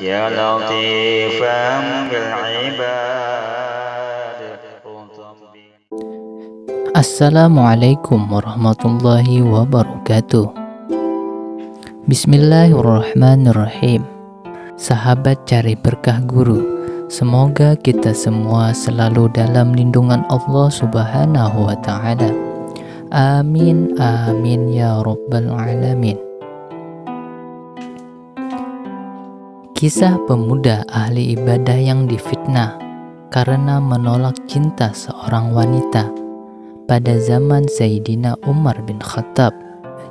يا لطيفا بالعباد. Assalamualaikum warahmatullahi wabarakatuh. Bismillahirrahmanirrahim. Sahabat cari berkah guru, semoga kita semua selalu dalam lindungan Allah Subhanahu wa Ta'ala. Amin, amin ya Rabbal Alamin. Kisah pemuda ahli ibadah yang difitnah karena menolak cinta seorang wanita pada zaman Sayyidina Umar bin Khattab.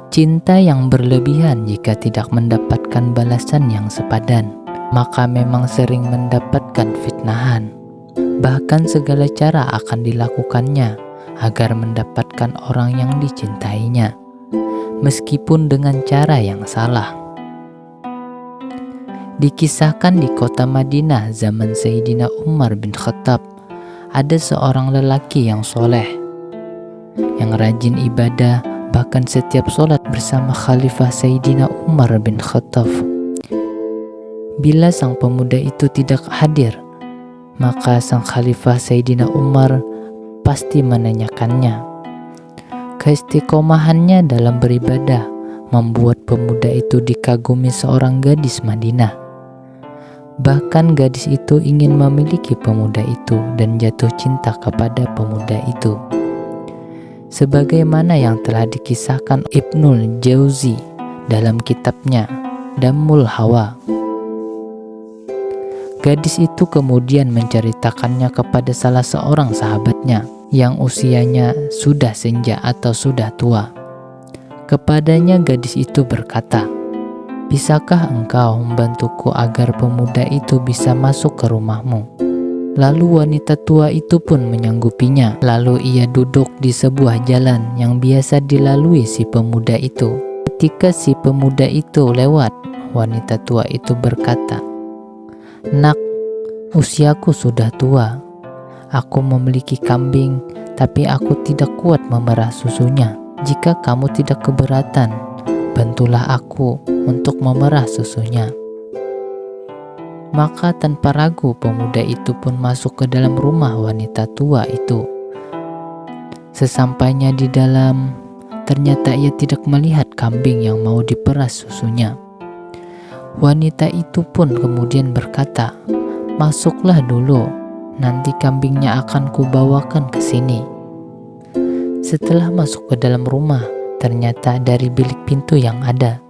Cinta yang berlebihan jika tidak mendapatkan balasan yang sepadan, maka memang sering mendapatkan fitnahan. Bahkan segala cara akan dilakukannya agar mendapatkan orang yang dicintainya, meskipun dengan cara yang salah. Dikisahkan di kota Madinah zaman Sayyidina Umar bin Khattab, ada seorang lelaki yang soleh, yang rajin ibadah, bahkan setiap sholat bersama Khalifah Sayyidina Umar bin Khattab. Bila sang pemuda itu tidak hadir, maka sang Khalifah Sayyidina Umar pasti menanyakannya. Keistiqomahannya dalam beribadah membuat pemuda itu dikagumi seorang gadis Madinah. Bahkan gadis itu ingin memiliki pemuda itu dan jatuh cinta kepada pemuda itu, sebagaimana yang telah dikisahkan Ibnul Jauzi dalam kitabnya Dammul Hawa. Gadis itu kemudian menceritakannya kepada salah seorang sahabatnya yang usianya sudah senja atau sudah tua. Kepadanya gadis itu berkata, "Bisakah engkau membantuku agar pemuda itu bisa masuk ke rumahmu?" Lalu wanita tua itu pun menyanggupinya. Lalu ia duduk di sebuah jalan yang biasa dilalui si pemuda itu. Ketika si pemuda itu lewat, wanita tua itu berkata, "Nak, usiaku sudah tua. Aku memiliki kambing, tapi aku tidak kuat memerah susunya. Jika kamu tidak keberatan, bantulah aku untuk memerah susunya." Maka tanpa ragu pemuda itu pun masuk ke dalam rumah wanita tua itu. Sesampainya di dalam, ternyata ia tidak melihat kambing yang mau diperas susunya. Wanita itu pun kemudian berkata, "Masuklah dulu, nanti kambingnya akan kubawakan ke sini." Setelah masuk ke dalam rumah, ternyata dari bilik pintu yang ada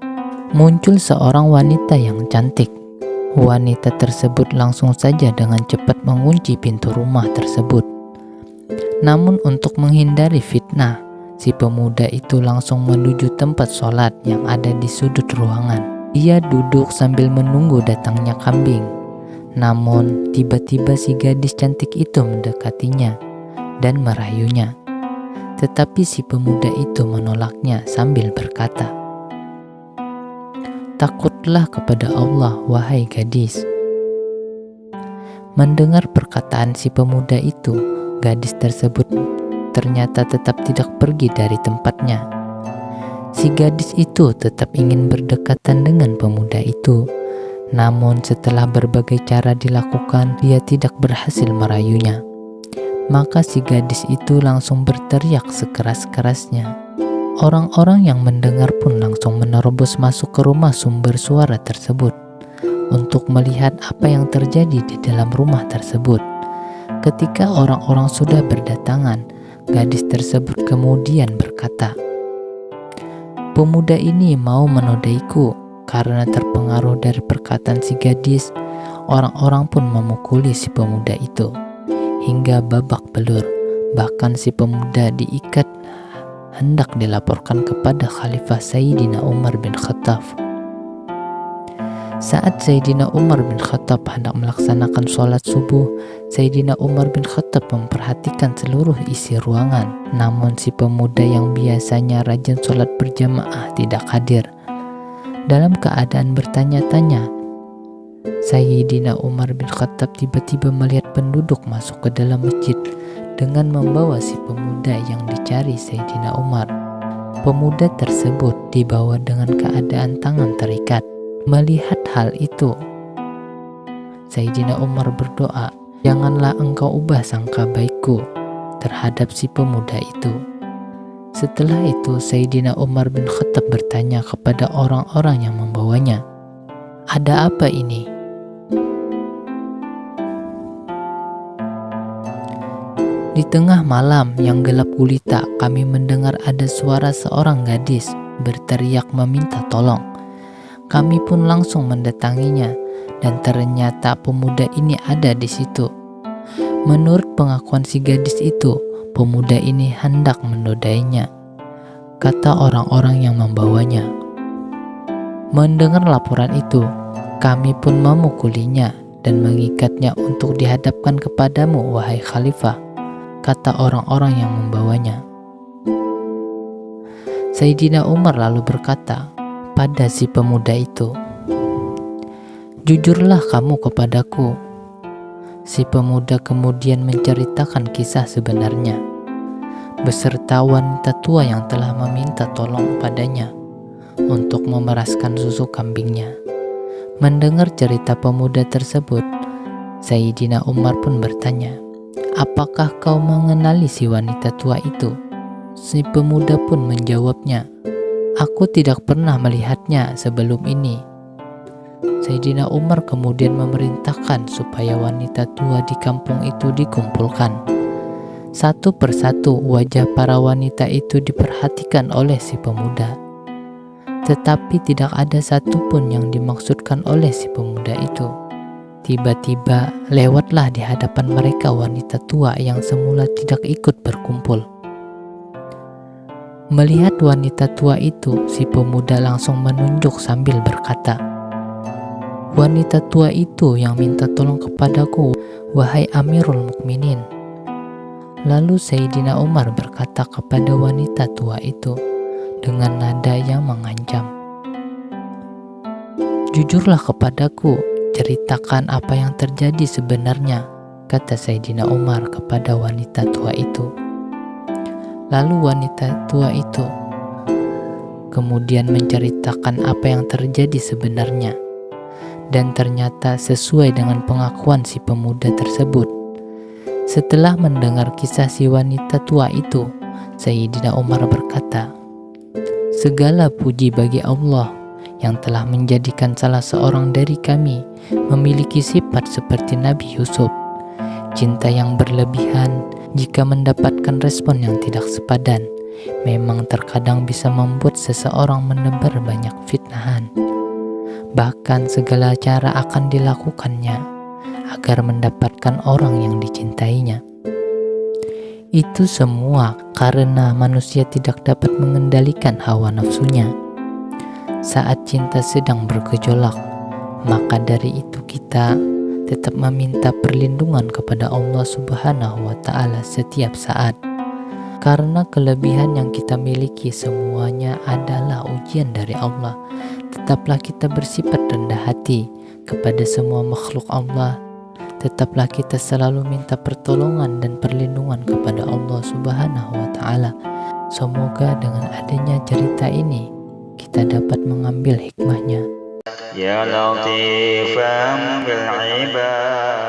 muncul seorang wanita yang cantik. Wanita tersebut langsung saja dengan cepat mengunci pintu rumah tersebut. Namun untuk menghindari fitnah, si pemuda itu langsung menuju tempat sholat yang ada di sudut ruangan. Ia duduk sambil menunggu datangnya kambing. Namun tiba-tiba si gadis cantik itu mendekatinya dan merayunya. Tetapi si pemuda itu menolaknya sambil berkata, "Takutlah kepada Allah, wahai gadis." Mendengar perkataan si pemuda itu, gadis tersebut ternyata tetap tidak pergi dari tempatnya. Si gadis itu tetap ingin berdekatan dengan pemuda itu. Namun setelah berbagai cara dilakukan, dia tidak berhasil merayunya. Maka si gadis itu langsung berteriak sekeras-kerasnya. Orang-orang yang mendengar pun langsung menerobos masuk ke rumah sumber suara tersebut untuk melihat apa yang terjadi di dalam rumah tersebut. Ketika orang-orang sudah berdatangan, gadis tersebut kemudian berkata, "Pemuda ini mau menodaiku." Karena terpengaruh dari perkataan si gadis, orang-orang pun memukuli si pemuda itu hingga babak belur. Bahkan si pemuda diikat hendak dilaporkan kepada Khalifah Sayyidina Umar bin Khattab. Saat Sayyidina Umar bin Khattab hendak melaksanakan sholat subuh, Sayyidina Umar bin Khattab memperhatikan seluruh isi ruangan. Namun si pemuda yang biasanya rajin sholat berjamaah tidak hadir. Dalam keadaan bertanya-tanya, Sayyidina Umar bin Khattab tiba-tiba melihat penduduk masuk ke dalam masjid dengan membawa si pemuda yang dicari Sayyidina Umar. Pemuda tersebut dibawa dengan keadaan tangan terikat. Melihat hal itu, Sayyidina Umar berdoa, "Janganlah engkau ubah sangka baikku terhadap si pemuda itu." Setelah itu Sayyidina Umar bin Khattab bertanya kepada orang-orang yang membawanya, "Ada apa ini?" Di tengah malam yang gelap gulita, kami mendengar ada suara seorang gadis berteriak meminta tolong. Kami pun langsung mendatanginya dan ternyata pemuda ini ada di situ. Menurut pengakuan si gadis itu, pemuda ini hendak menodainya, kata orang-orang yang membawanya. Mendengar laporan itu, kami pun memukulinya dan mengikatnya untuk dihadapkan kepadamu, wahai khalifah, kata orang-orang yang membawanya. Sayyidina Umar lalu berkata pada si pemuda itu, "Jujurlah kamu kepadaku." Si pemuda kemudian menceritakan kisah sebenarnya, beserta wanita tua yang telah meminta tolong padanya untuk memeraskan susu kambingnya. Mendengar cerita pemuda tersebut, Sayyidina Umar pun bertanya, "Apakah kau mengenali si wanita tua itu?" Si pemuda pun menjawabnya, "Aku tidak pernah melihatnya sebelum ini." Sayyidina Umar kemudian memerintahkan supaya wanita tua di kampung itu dikumpulkan. Satu persatu wajah para wanita itu diperhatikan oleh si pemuda, tetapi tidak ada satupun yang dimaksudkan oleh si pemuda itu. Tiba-tiba lewatlah di hadapan mereka wanita tua yang semula tidak ikut berkumpul. Melihat wanita tua itu, si pemuda langsung menunjuk sambil berkata, "Wanita tua itu yang minta tolong kepadaku, wahai Amirul Mukminin." Lalu Sayyidina Umar berkata kepada wanita tua itu dengan nada yang mengancam, "Jujurlah kepadaku, ceritakan apa yang terjadi sebenarnya," kata Sayyidina Umar kepada wanita tua itu. Lalu wanita tua itu kemudian menceritakan apa yang terjadi sebenarnya, dan ternyata sesuai dengan pengakuan si pemuda tersebut. Setelah mendengar kisah si wanita tua itu, Sayyidina Umar berkata, "Segala puji bagi Allah yang telah menjadikan salah seorang dari kami memiliki sifat seperti Nabi Yusuf, cinta yang berlebihan jika mendapatkan respon yang tidak sepadan, memang terkadang bisa membuat seseorang menebar banyak fitnahan. Bahkan segala cara akan dilakukannya agar mendapatkan orang yang dicintainya. Itu semua karena manusia tidak dapat mengendalikan hawa nafsunya saat cinta sedang bergejolak. Maka dari itu kita tetap meminta perlindungan kepada Allah Subhanahu wa Ta'ala setiap saat, karena kelebihan yang kita miliki semuanya adalah ujian dari Allah. Tetaplah kita bersifat rendah hati kepada semua makhluk Allah. Tetaplah kita selalu minta pertolongan dan perlindungan kepada Allah Subhanahu wa Ta'ala. Semoga dengan adanya cerita ini kita dapat mengambil hikmahnya. Ya Latifan bil ibad